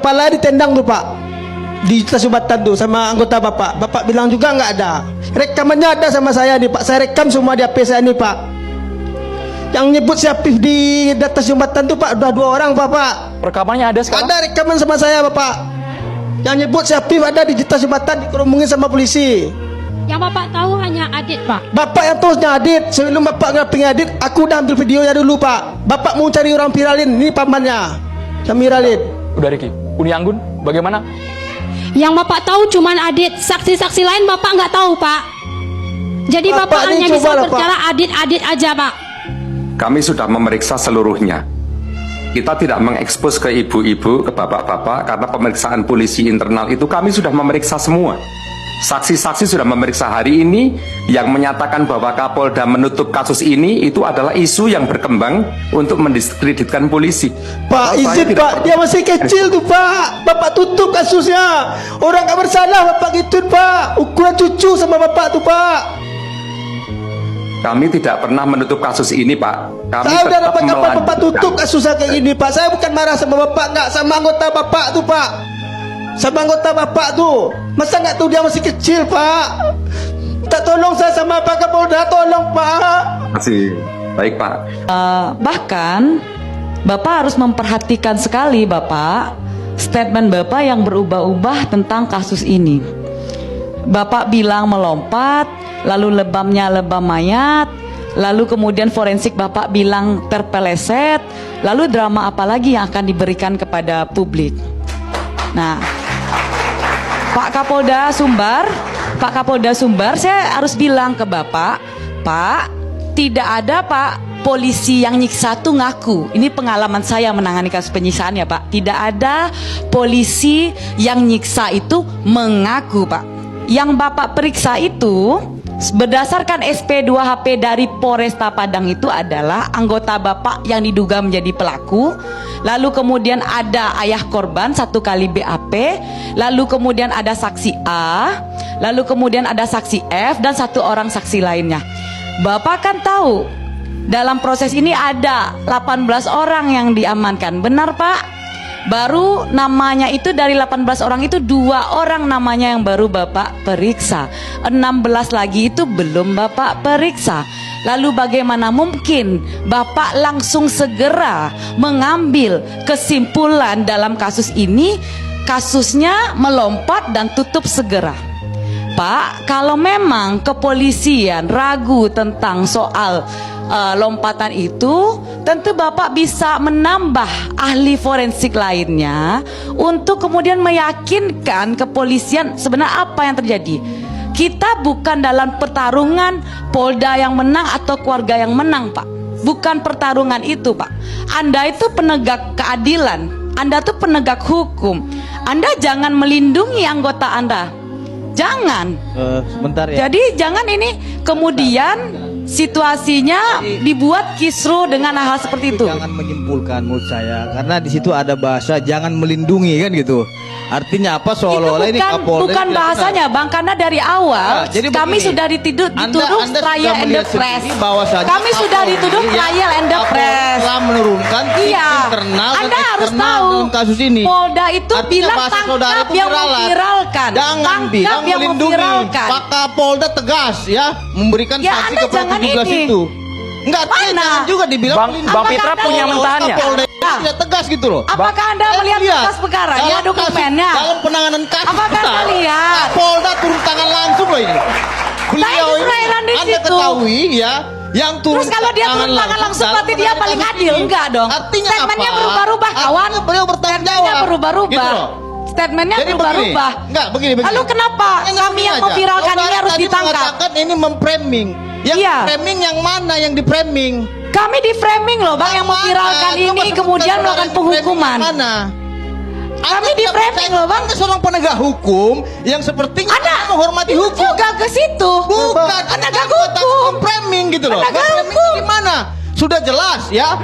kepala ditendang tuh Pak, di stasiun Batan tuh sama anggota Bapak. Bapak bilang juga nggak ada. Rekamannya ada sama saya nih Pak. Saya rekam semua di HP saya nih Pak. Yang nyebut si Apif di stasiun Batan tuh Pak, udah 2 orang Bapak. Rekamannya ada sekarang? Ada rekaman sama saya Bapak. Yang nyebut si Apif ada di stasiun Batan, dikerumungin sama polisi. Yang Bapak tahu hanya Adit, Pak. Bapak yang terusnya Adit. Sebelum Bapak ngaping Adit, aku udah ambil videonya dulu Pak. Bapak mau cari orang viralin, ini pamannya yang viralin. Udah Riki, Uni Anggun bagaimana? Yang Bapak tahu cuman Adit. Saksi-saksi lain Bapak nggak tahu, Pak. Jadi Bapak ini hanya bisa cobalah, Pak. berbicara Adit-Adit aja, Pak. Kami sudah memeriksa seluruhnya. Kita tidak mengekspos ke ibu-ibu, ke bapak-bapak, karena pemeriksaan polisi internal itu kami sudah memeriksa semua. Saksi-saksi sudah memeriksa hari ini yang menyatakan bahwa Kapolda menutup kasus ini itu adalah isu yang berkembang untuk mendiskreditkan polisi. Pak, Saya izin tidak Pak, dia masih kecil tuh Pak. Bapak tutup kasusnya. Orang gak bersalah Bapak gituin Pak. Ukuran cucu sama Bapak tuh Pak. Kami tidak pernah menutup kasus ini, Pak. Kami Saya udah tetap dapat kapan Bapak melanjutkan. tutup kasusnya kayak gini Pak. Saya bukan marah sama Bapak, nggak sama anggota Bapak tuh Pak. Sama anggota Bapak tuh. Masa nggak tahu dia masih kecil Pak. Tak tolong saya sama Pak Kapolda, tolong Pak. Masih baik, Pak. Bahkan Bapak harus memperhatikan sekali Bapak statement Bapak yang berubah-ubah tentang kasus ini. Bapak bilang melompat, lalu lebamnya lebam mayat, lalu kemudian forensik Bapak bilang terpeleset, lalu drama apa lagi yang akan diberikan kepada publik. Nah, Pak Kapolda Sumbar, saya harus bilang ke Bapak, Pak, tidak ada Pak polisi yang nyiksa tuh ngaku. Ini pengalaman saya menangani kasus penyiksaan ya Pak. Tidak ada polisi yang nyiksa itu mengaku Pak. Yang Bapak periksa itu berdasarkan SP2HP dari Polresta Padang itu adalah anggota Bapak yang diduga menjadi pelaku. Lalu kemudian ada ayah korban 1 kali BAP. Lalu kemudian ada saksi A. Lalu kemudian ada saksi F dan 1 orang saksi lainnya. Bapak kan tahu dalam proses ini ada 18 orang yang diamankan. Benar Pak? Baru namanya itu dari 18 orang itu 2 orang namanya yang baru Bapak periksa. 16 lagi itu belum Bapak periksa. Lalu bagaimana mungkin Bapak langsung segera mengambil kesimpulan dalam kasus ini, kasusnya melompat dan tutup segera? Pak, kalau memang kepolisian ragu tentang soal lompatan itu, tentu Bapak bisa menambah ahli forensik lainnya untuk kemudian meyakinkan kepolisian sebenarnya apa yang terjadi. Kita bukan dalam pertarungan Polda yang menang atau keluarga yang menang Pak. Bukan pertarungan itu Pak. Anda itu penegak keadilan, Anda tuh penegak hukum. Anda jangan melindungi anggota Anda. Jangan. Sebentar ya. Jadi jangan ini kemudian situasinya dibuat kisruh dengan hal seperti itu. Jangan menyimpulkan menurut saya, karena di situ ada bahasa jangan melindungi kan gitu. Artinya apa, seolah-olah ini Kapolda bukan bahasanya Bang, karena dari awal Nah, jadi kami begini, sudah dituduh Anda trial and the melihat press. sendiri bahwasanya Kami sudah Kapolri dituduh yang trial and the press. telah menurunkan tim Iya, internal dan Anda harus eksternal tahu dalam kasus ini. Polda itu Artinya bilang bahasa saudara tangkap itu yang viralan. memviralkan. Jangan Tangkap bilang yang melindungi. memviralkan. Pak Kapolda tegas ya memberikan Ya, sanksi Anda kepada jangan 17 ini. itu. Enggak, Mana? jangan juga dibilang Bang melindungi. Fitra Apakah punya Anda mentahannya. Kapolda Ah. tidak tegas gitu loh. Apakah Anda melihat berkas perkaranya, Dalam dokumennya? kasus, dalam penanganan kasus Apakah Anda besar, lihat? Kapolda turun tangan langsung loh ini. Beliau itu Thailand di Anda situ. ketahui ya, yang turun Terus kalau dia turun tangan langsung dalam berarti dia penanganan paling kasus adil? ini. Enggak dong. Artinya Statementnya apa? berubah-ubah, kawan. Artinya beliau bertanggung Statementnya jawab. berubah-ubah. Gitu loh. Statementnya Jadi berubah-ubah. begini, enggak begini. Lalu kenapa kami yang memviralkan ini harus tadi ditangkap? mengatakan ini memframing. Yang Iya. framing yang mana yang di framing? Kami di framing loh Bang, yang memviralkan ini kemudian melakukan penghukuman. Mana? Kami di framing loh Bang. Anda seorang penegak hukum yang sepertinya Anda menghormati hukum. juga ke situ. Bukan penegak Anda hukum. framing gitu loh. Penegak Framing hukum. di mana? Sudah jelas ya.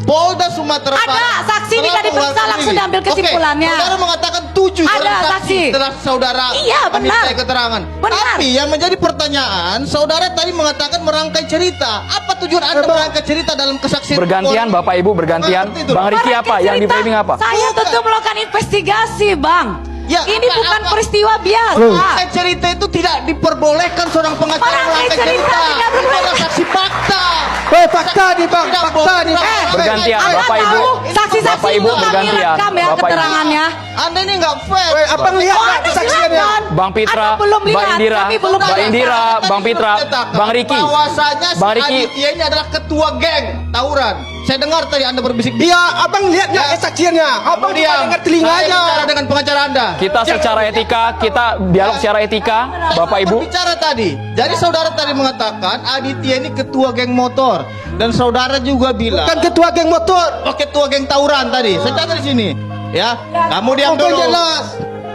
Polda Sumatera Ada, Barat saksi telah tidak diperiksa, mengeluarkan langsung diri. diambil kesimpulannya. Oke, saudara mengatakan 7 Ada orang saksi. setelah saudara Iya, benar. minta keterangan. Benar. Tapi yang menjadi pertanyaan, saudara tadi mengatakan merangkai cerita. Apa tujuan Anda merangkai cerita dalam kesaksian? Bergantian polri? Bapak Ibu bergantian. Ngerti itu? Bang Riki apa? Mereka Yang di cerita, framing apa? Saya tentu melakukan investigasi, Bang. Ya, Ini apa- bukan apa- peristiwa biasa. Merangkai cerita itu tidak diperbolehkan seorang pengacara Merangkai merangkai cerita cerita. tidak Itu boleh. adalah saksi fakta. Woi, fakta nih bang, Tidak fakta boleh. nih. Bergantian, Anda Bapak Ibu. tahu saksi-saksi Bapak Ibu itu kami bergantian. rekam ya Bapak Ibu. keterangannya. Anda ini nggak fair. Woi, abang lihat Oh, nggak Anda kesaksiannya? silakan. Bang Pitra, Anda belum Mbak lihat, Indira, kami belum Mbak lihat. Indira, Bang Pitra, Bang Riki. Bahwasanya si Bang Riki. Aditya ini adalah ketua geng tawuran. Saya dengar tadi Anda berbisik. Dia, abang lihat nggak Ya. kesaksiannya? Abang cuma Diam. dengar Saya telinganya. bicara dengan pengacara Anda. Kita secara etika, kita dialog secara etika, Bapak Ibu. Bicara tadi. Jadi saudara tadi mengatakan Aditya ini ketua geng motor dan saudara juga bilang Kan ketua geng motor. oh, ketua geng tawuran tadi. Saya catat di sini. Ya, kamu diam Abang dulu. jelas.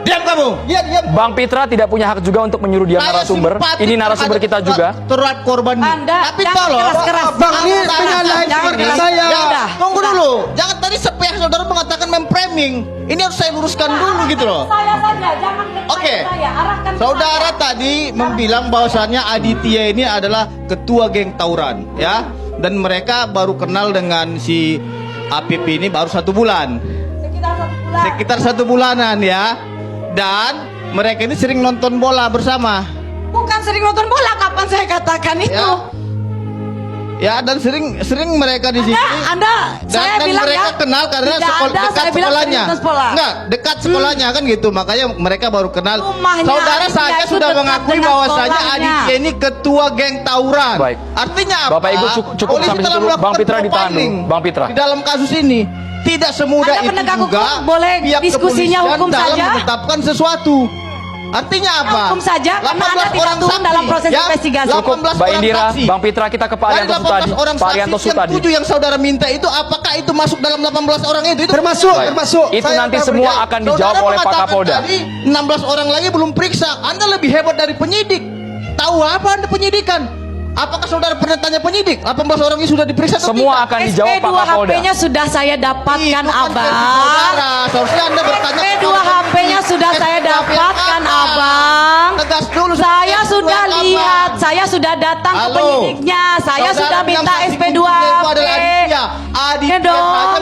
Diam kamu. Dia. Bang Pitra tidak punya hak juga untuk menyuruh diam Saya narasumber. simpatik Ini narasumber kita terhadap juga. terhadap korban. Anda Tapi jangan tolong keras-keras. Abang ini Jangan penyalahin jangan seperti keras. saya. Ya udah. Tunggu dulu. Jangan tadi sepihak saudara mengatakan memframing. Ini harus saya luruskan dulu gitu loh. Saya saja, jangan ke Oke. saya. Arahkan ke Saudara saya. tadi membilang bahwasannya Aditya ini adalah ketua geng tawuran, ya. Dan mereka baru kenal dengan si Apip ini baru 1 bulan. Sekitar 1 bulan. Sekitar 1 bulanan ya. Dan mereka ini sering nonton bola bersama. Bukan sering nonton bola, kapan saya katakan itu? Ya. Ya, dan sering mereka di sini. Anda, saya dan bilang mereka ya, kenal karena tidak ada, dekat saya bilang sekolahnya. sering nonton bola. Enggak, dekat sekolahnya kan gitu. Makanya mereka baru kenal. Rumahnya Saudara Aditya saja itu sudah dekat mengakui dengan bahwasanya sekolahnya. Aditya ini ketua geng tawuran. Baik. Artinya apa? Bapak Ibu cukup Polisi sampai telah situ dulu. melakukan Bang Pitra ditahan dulu. profiling Bang Pitra. Di dalam kasus ini tidak semudah Anda itu penegak juga hukum, boleh pihak diskusinya kepolisian hukum dalam saja? menetapkan sesuatu. Artinya apa? Hukum saja, karena Anda 18 tidak orang turun saksi, dalam proses investigasi. 18 Cukup, Mbak orang Indira, saksi. Bang Pitra, kita ke Pak Dari Arianto 18 Sutadi. orang Pak saksi Arianto yang Sutadi. 7 yang saudara minta itu apakah itu masuk dalam 18 orang itu? Termasuk, Baik. termasuk. Itu Saya nanti akan semua berjawab. akan dijawab Saudara oleh Pak mengatakan Kapolda. Tadi 16 orang lagi belum periksa. Anda lebih hebat dari penyidik. Tahu apa Anda penyidikan? Apakah saudara pernah tanya penyidik? 18 orang ini sudah diperiksa atau Semua tidak? akan dijawab Pak Kapolda. HP-nya sudah saya dapatkan, Itu kan versi Abang. saudara. Seharusnya Anda bertanya SP2 kepada HP-nya sudah saya SP2 dapatkan, apa? Abang. Tegas dulu. Saya SP2 sudah apa? lihat, saya sudah datang ke Halo. penyidiknya. Saya Saudara sudah bilang minta saksi SP2 kuncinya itu HP. adalah Aditya. Aditya Ya dong. saja